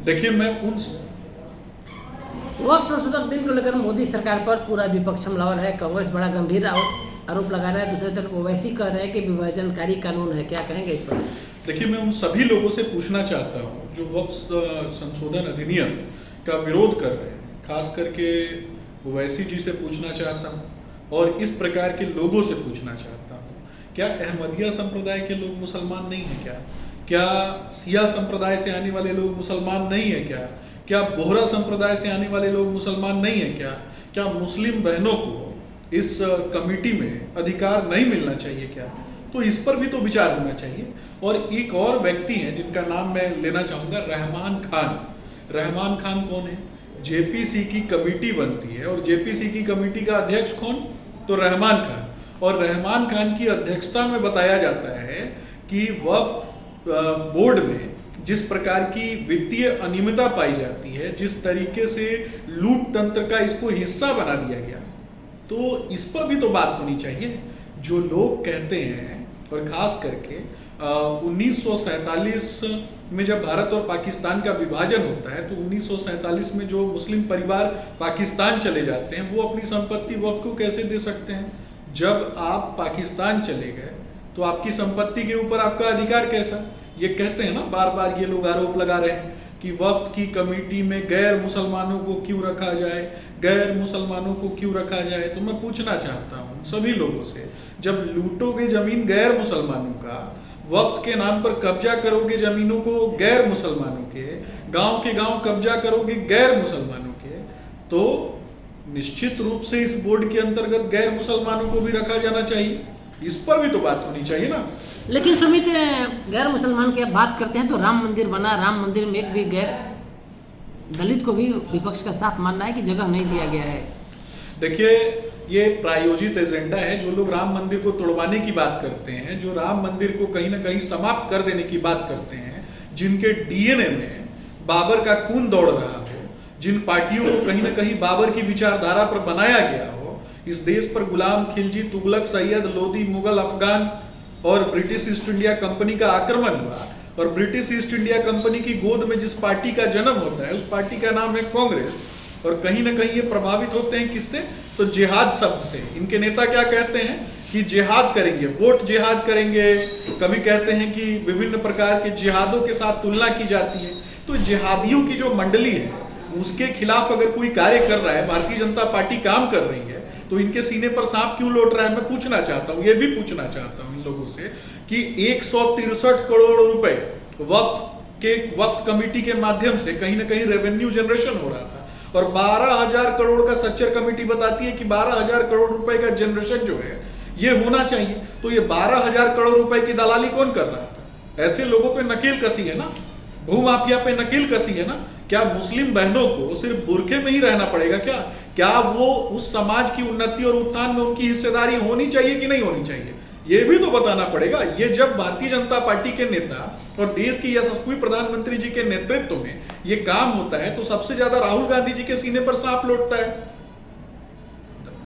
देखिए, मैं उन वक्फ संशोधन बिल को लेकर मोदी सरकार पर पूरा विपक्ष हमलावर है। कांग्रेस बड़ा गंभीर आरोप लगा रहा है। दूसरी तरफ ओवैसी कह रहे हैं कि विभाजनकारी कानून है। क्या कहेंगे इस पर? देखिए, मैं उन सभी लोगों से पूछना चाहता हूँ जो वक्फ संशोधन अधिनियम का विरोध कर रहे हैं, खास करके ओवैसी जी से पूछना चाहता हूँ और इस प्रकार के लोगों से पूछना चाहता हूँ, क्या अहमदिया संप्रदाय के लोग मुसलमान नहीं है क्या? क्या सिया संप्रदाय से आने वाले लोग मुसलमान नहीं है क्या? क्या बोहरा संप्रदाय से आने वाले लोग मुसलमान नहीं है क्या? क्या मुस्लिम बहनों को इस कमेटी में अधिकार नहीं मिलना चाहिए क्या? तो इस पर भी तो विचार होना चाहिए। और एक और व्यक्ति हैं जिनका नाम मैं लेना चाहूँगा, रहमान खान। रहमान खान कौन है? जेपीसी की कमेटी बनती है और जेपीसी की कमेटी का अध्यक्ष कौन? तो रहमान खान। और रहमान खान की अध्यक्षता में बताया जाता है कि वक्फ बोर्ड में जिस प्रकार की वित्तीय अनियमितता पाई जाती है, जिस तरीके से लूट तंत्र का इसको हिस्सा बना दिया गया, तो इस पर भी तो बात होनी चाहिए। जो लोग कहते हैं, और खास करके 1947 में जब भारत और पाकिस्तान का विभाजन होता है, तो 1947 में जो मुस्लिम परिवार पाकिस्तान चले जाते हैं, वो अपनी संपत्ति वक्फ को कैसे दे सकते हैं? जब आप पाकिस्तान चले गए तो आपकी संपत्ति के ऊपर आपका अधिकार कैसा? ये कहते हैं ना, बार बार ये लोग आरोप लगा रहे हैं कि वक्फ की कमेटी में गैर मुसलमानों को क्यों रखा जाए, गैर मुसलमानों को क्यों रखा जाए। तो मैं पूछना चाहता हूँ सभी लोगों से, जब लूटोगे जमीन गैर मुसलमानों का, वक्फ के नाम पर कब्जा करोगे जमीनों को गैर मुसलमानों के, गांव के गांव कब्जा करोगे गैर मुसलमानों के, तो निश्चित रूप से इस बोर्ड के अंतर्गत गैर मुसलमानों को भी रखा जाना चाहिए। इस पर भी तो बात होनी चाहिए ना। लेकिन सुमित, गैर मुसलमान की आप बात करते हैं तो राम मंदिर बना, राम मंदिर में एक भी गैर दलित को भी विपक्ष का साफ मानना है कि जगह नहीं दिया गया है। देखिए, ये प्रायोजित एजेंडा है। जो लोग राम मंदिर को तोड़वाने की बात करते हैं, जो राम मंदिर को कहीं ना कहीं समाप्त कर देने की बात करते हैं, जिनके डीएनए में बाबर का खून दौड़ रहा हो, जिन पार्टियों को कहीं ना कहीं बाबर की विचारधारा पर बनाया गया हो, इस देश पर गुलाम खिलजी, तुगलक, सैयद, लोदी, मुगल, अफगान और ब्रिटिश ईस्ट इंडिया कंपनी का आक्रमण हुआ, और ब्रिटिश ईस्ट इंडिया कंपनी की गोद में जिस पार्टी का जन्म होता है, उस पार्टी का नाम है कांग्रेस। और कहीं ना कहीं ये प्रभावित होते हैं किससे? तो जिहाद शब्द से। इनके नेता क्या कहते हैं कि जिहाद करेंगे, वोट जिहाद करेंगे। कभी कहते हैं कि विभिन्न प्रकार के जिहादों के साथ तुलना की जाती है। तो जिहादियों की जो मंडली है, उसके खिलाफ अगर कोई कार्य कर रहा है, भारतीय जनता पार्टी काम कर रही है, तो इनके सीने पर सांप क्यों लौट रहा है? मैं पूछना चाहता हूँ, ये भी पूछना चाहता हूँ इन लोगों से कि 163 करोड़ रुपए वक्फ कमेटी के माध्यम से कहीं ना कहीं रेवेन्यू जनरेशन हो रहा था, और 12,000 करोड़ का सच्चर कमेटी बताती है कि 12,000 करोड़ रुपए का जनरेशन जो है ये होना चाहिए। तो ये 12,000 करोड़ रुपए की दलाली कौन कर रहा था? ऐसे लोगों पे नकेल कसी है ना, भूमाफिया पे नकेल कसी है ना। क्या मुस्लिम बहनों को सिर्फ बुरखे में ही रहना पड़ेगा क्या? क्या वो उस समाज की उन्नति और उत्थान में उनकी हिस्सेदारी होनी चाहिए कि नहीं होनी चाहिए? ये भी तो बताना पड़ेगा। ये जब भारतीय जनता पार्टी के नेता और देश के यशस्वी प्रधानमंत्री जी के नेतृत्व में ये काम होता है, तो सबसे ज्यादा राहुल गांधी जी के सीने पर सांप लौटता है।